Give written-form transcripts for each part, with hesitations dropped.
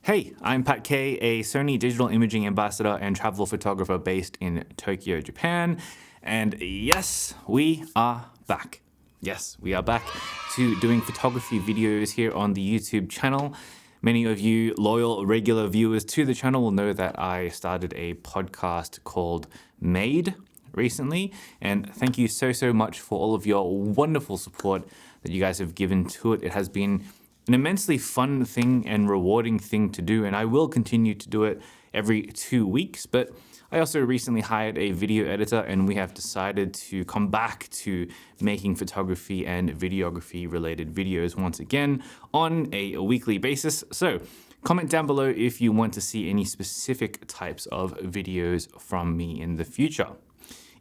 Hey, I'm Pat Kay, a Sony Digital Imaging Ambassador and travel photographer based in Tokyo, Japan. And yes, we are back. Yes, we are back to doing photography videos here on the YouTube channel. Many of you loyal, regular viewers to the channel will know that I started a podcast called Made recently. And thank you so much for all of your wonderful support that you guys have given to it. It has been an immensely fun thing and rewarding thing to do, and I will continue to do it every 2 weeks. But I also recently hired a video editor, and we have decided to come back to making photography and videography related videos once again on a weekly basis. So comment down below if you want to see any specific types of videos from me in the future.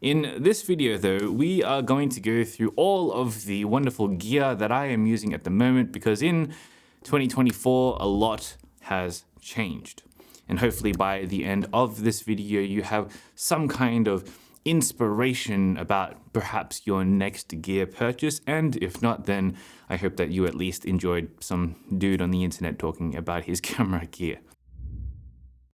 In this video though, we are going to go through all of the wonderful gear that I am using at the moment, because in 2024, a lot has changed. And hopefully by the end of this video, you have some kind of inspiration about perhaps your next gear purchase. And if not, then I hope that you at least enjoyed some dude on the internet talking about his camera gear.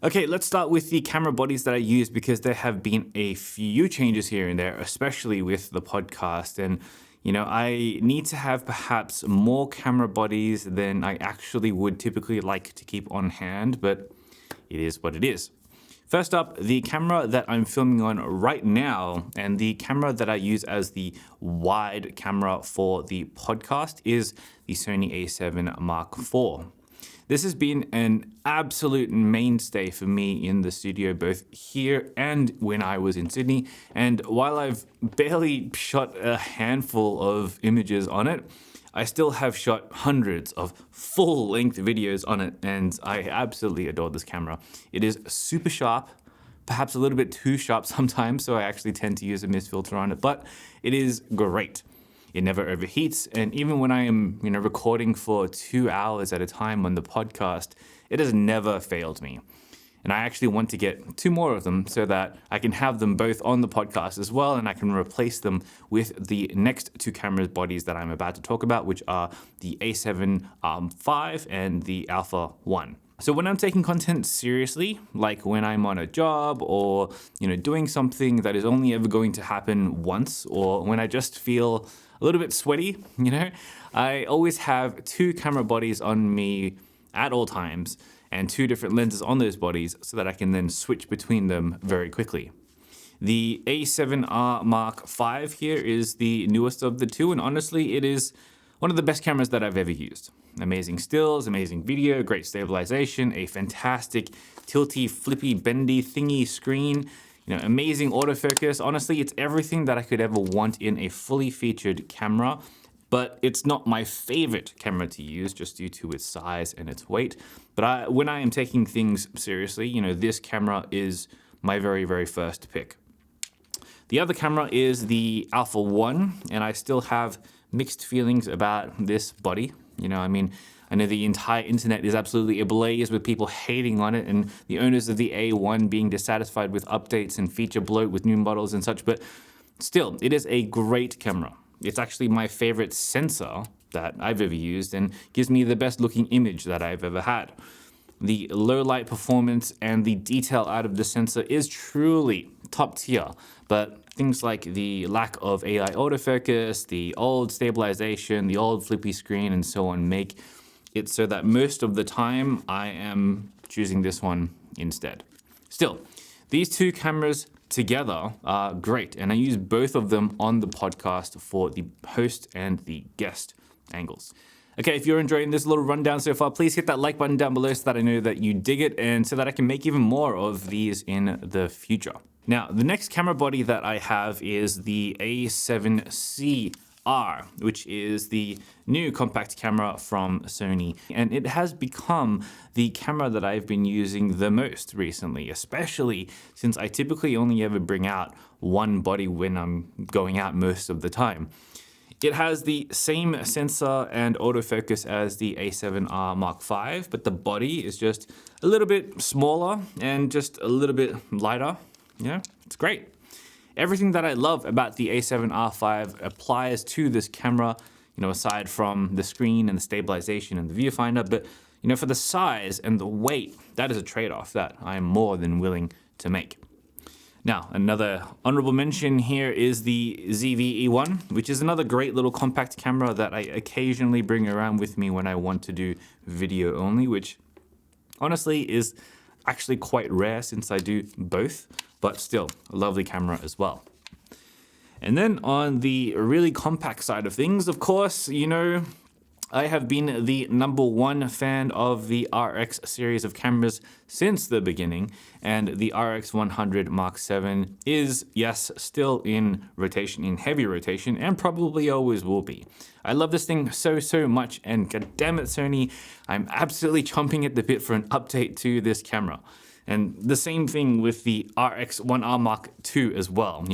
Okay, let's start with the camera bodies that I use, because there have been a few changes here and there, especially with the podcast. And, you know, I need to have perhaps more camera bodies than I actually would typically like to keep on hand, but it is what it is. First up, the camera that I'm filming on right now, and the camera that I use as the wide camera for the podcast, is the Sony a7 Mark IV. This has been an absolute mainstay for me in the studio, both here and when I was in Sydney. And while I've barely shot a handful of images on it, I still have shot hundreds of full-length videos on it, and I absolutely adore this camera. It is super sharp, perhaps a little bit too sharp sometimes, so I actually tend to use a mist filter on it, but it is great. It never overheats, and even when I am, recording for 2 hours at a time on the podcast, it has never failed me. And I actually want to get 2 more of them so that I can have them both on the podcast as well, and I can replace them with the next 2 camera bodies that I'm about to talk about, which are the a7 V and the Alpha 1. So when I'm taking content seriously, like when I'm on a job or, doing something that is only ever going to happen once, or when I just feel a little bit sweaty, I always have 2 camera bodies on me at all times and 2 different lenses on those bodies so that I can then switch between them very quickly. The A7R Mark V here is the newest of the 2, and honestly, it is one of the best cameras that I've ever used. Amazing stills, amazing video, great stabilization, a fantastic tilty, flippy, bendy, thingy screen, amazing autofocus. Honestly, it's everything that I could ever want in a fully featured camera, but it's not my favorite camera to use just due to its size and its weight. But when I am taking things seriously, this camera is my very first pick. The other camera is the Alpha 1, and I still have mixed feelings about this body. I know the entire internet is absolutely ablaze with people hating on it, and the owners of the A1 being dissatisfied with updates and feature bloat with new models and such, but still, it is a great camera. It's actually my favorite sensor that I've ever used and gives me the best looking image that I've ever had. The low light performance and the detail out of the sensor is truly top tier, but things like the lack of AI autofocus, the old stabilization, the old flippy screen, and so on make it so that most of the time I am choosing this one instead. Still, these 2 cameras together are great, and I use both of them on the podcast for the host and the guest angles. Okay, if you're enjoying this little rundown so far, please hit that like button down below so that I know that you dig it, and so that I can make even more of these in the future. Now, the next camera body that I have is the A7C R, which is the new compact camera from Sony. And it has become the camera that I've been using the most recently, especially since I typically only ever bring out one body when I'm going out most of the time. It has the same sensor and autofocus as the A7R Mark V, but the body is just a little bit smaller and just a little bit lighter. It's great. Everything that I love about the A7R5 applies to this camera, aside from the screen and the stabilization and the viewfinder. But, for the size and the weight, that is a trade-off that I am more than willing to make. Now, another honorable mention here is the ZV-E1, which is another great little compact camera that I occasionally bring around with me when I want to do video only, which honestly is actually quite rare since I do both, but still a lovely camera as well. And then on the really compact side of things, of course, I have been the #1 fan of the RX series of cameras since the beginning, and the RX 100 Mark VII is, yes, still in rotation, in heavy rotation, and probably always will be. I love this thing so much, and goddammit Sony, I'm absolutely chomping at the bit for an update to this camera. And the same thing with the RX 1R Mark II as well.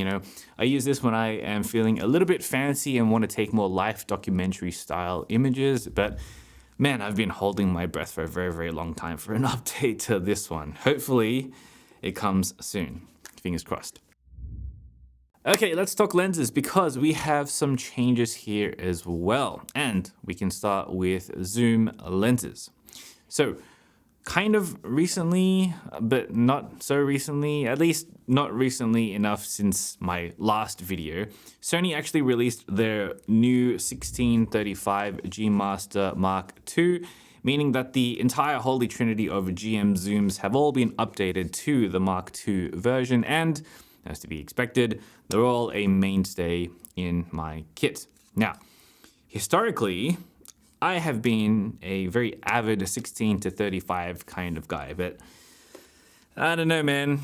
I use this when I am feeling a little bit fancy and want to take more life documentary style images. But man, I've been holding my breath for a very long time for an update to this one. Hopefully it comes soon. Fingers crossed. Okay, let's talk lenses because we have some changes here as well. And we can start with zoom lenses. So, kind of recently, but not so recently, at least not recently enough since my last video, Sony actually released their new 1635 G Master Mark II, meaning that the entire holy trinity of GM zooms have all been updated to the Mark II version, and as to be expected, they're all a mainstay in my kit. Now, historically, I have been a very avid 16 to 35 kind of guy, but I don't know, man.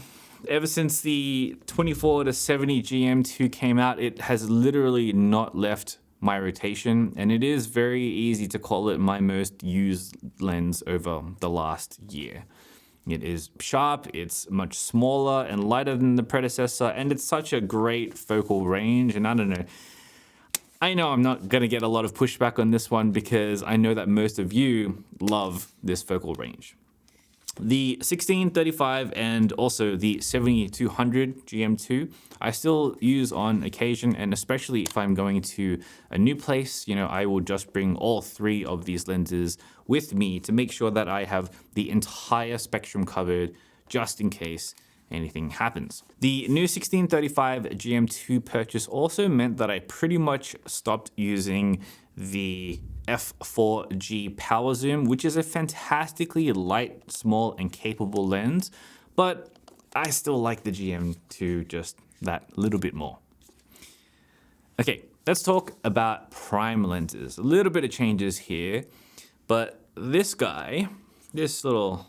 Ever since the 24 to 70 GM2 came out, it has literally not left my rotation, and it is very easy to call it my most used lens over the last year. It is sharp, it's much smaller and lighter than the predecessor, and it's such a great focal range, and I don't know. I know I'm not going to get a lot of pushback on this one because I know that most of you love this focal range. The 1635 and also the 7200 GM2 I still use on occasion, and especially if I'm going to a new place, I will just bring all three of these lenses with me to make sure that I have the entire spectrum covered just in case anything happens. The new 1635 GM2 purchase also meant that I pretty much stopped using the f4G power zoom, which is a fantastically light, small, and capable lens, but I still like the GM2 just that little bit more. Okay, let's talk about prime lenses. A little bit of changes here, but this little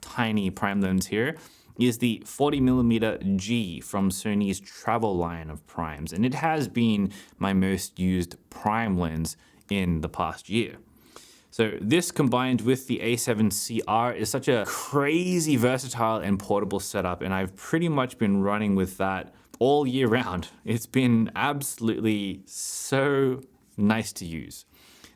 tiny prime lens here, is the 40mm G from Sony's travel line of primes, and it has been my most used prime lens in the past year. So this combined with the A7CR is such a crazy versatile and portable setup, and I've pretty much been running with that all year round. It's been absolutely so nice to use.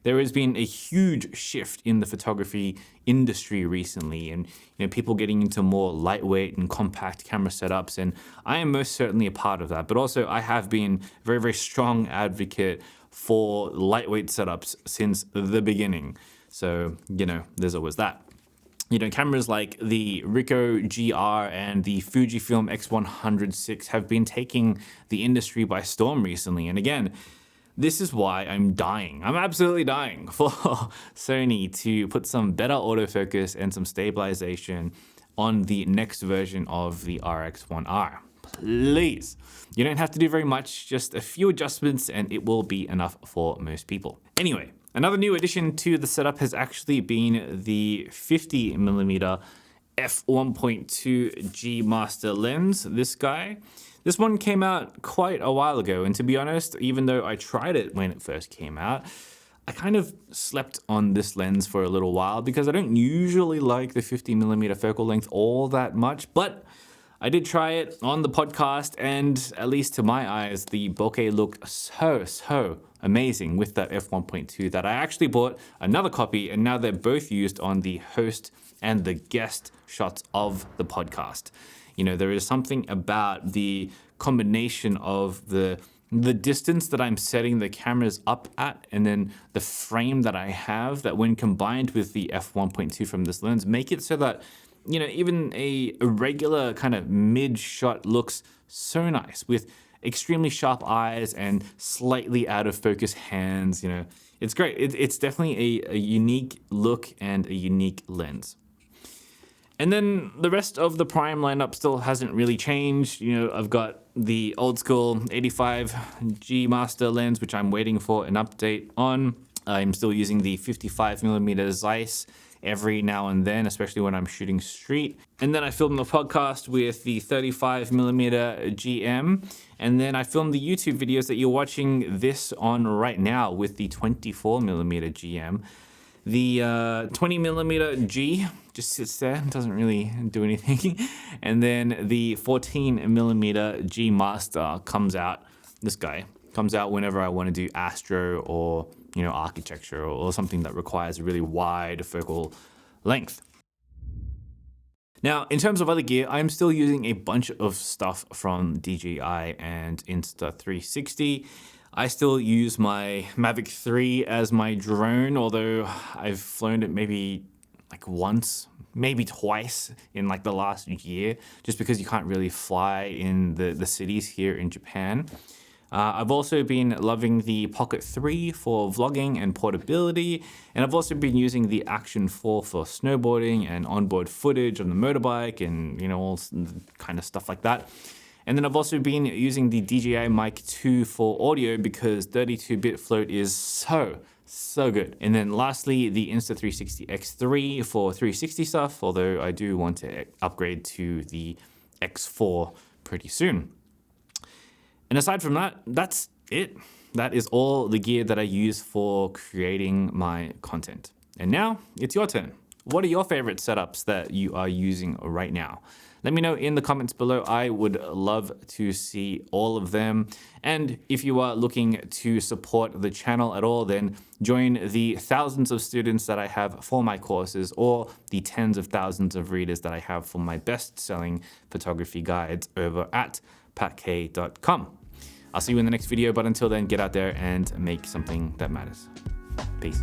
There has been a huge shift in the photography industry recently, and people getting into more lightweight and compact camera setups, and I am most certainly a part of that. But also I have been a very strong advocate for lightweight setups since the beginning. So, there's always that. Cameras like the Ricoh GR and the Fujifilm X100VI have been taking the industry by storm recently. And again, this is why I'm absolutely dying for Sony to put some better autofocus and some stabilization on the next version of the RX 1R. Please. You don't have to do very much, just a few adjustments and it will be enough for most people. Anyway, another new addition to the setup has actually been the 50mm f1.2 G Master lens, this guy. This one came out quite a while ago, and to be honest, even though I tried it when it first came out, I kind of slept on this lens for a little while because I don't usually like the 50mm focal length all that much, but I did try it on the podcast, and at least to my eyes, the bokeh looked so amazing with that f1.2 that I actually bought another copy, and now they're both used on the host and the guest shots of the podcast. There is something about the combination of the the distance that I'm setting the cameras up at, and then the frame that I have, that when combined with the f1.2 from this lens, make it so that, you know, even a regular kind of mid shot looks so nice with extremely sharp eyes and slightly out of focus hands. You know, it's great. It's definitely a unique look and a unique lens. And then the rest of the prime lineup still hasn't really changed. You know, I've got the old school 85G master lens, which I'm waiting for an update on. I'm still using the 55mm Zeiss every now and then, especially when I'm shooting street. And then I filmed the podcast with the 35mm GM. And then I filmed the YouTube videos that you're watching this on right now with the 24mm GM. The 20mm G just sits there, doesn't really do anything. And then the 14mm G Master comes out, this guy, comes out whenever I want to do astro or, you know, architecture or something that requires a really wide focal length. Now, in terms of other gear, I'm still using a bunch of stuff from DJI and Insta360. I still use my Mavic 3 as my drone, although I've flown it maybe like once, maybe twice in like the last year, just because you can't really fly in the cities here in Japan. I've also been loving the Pocket 3 for vlogging and portability, and I've also been using the Action 4 for snowboarding and onboard footage on the motorbike and, you know, all kind of stuff like that. And then I've also been using the DJI Mic 2 for audio because 32-bit float is so good. And then lastly, the Insta360 X3 for 360 stuff, although I do want to upgrade to the X4 pretty soon. And aside from that, that's it. That is all the gear that I use for creating my content. And now it's your turn. What are your favorite setups that you are using right now? Let me know in the comments below. I would love to see all of them. And if you are looking to support the channel at all, then join the thousands of students that I have for my courses, or the tens of thousands of readers that I have for my best-selling photography guides over at patk.com. I'll see you in the next video, but until then, get out there and make something that matters. Peace.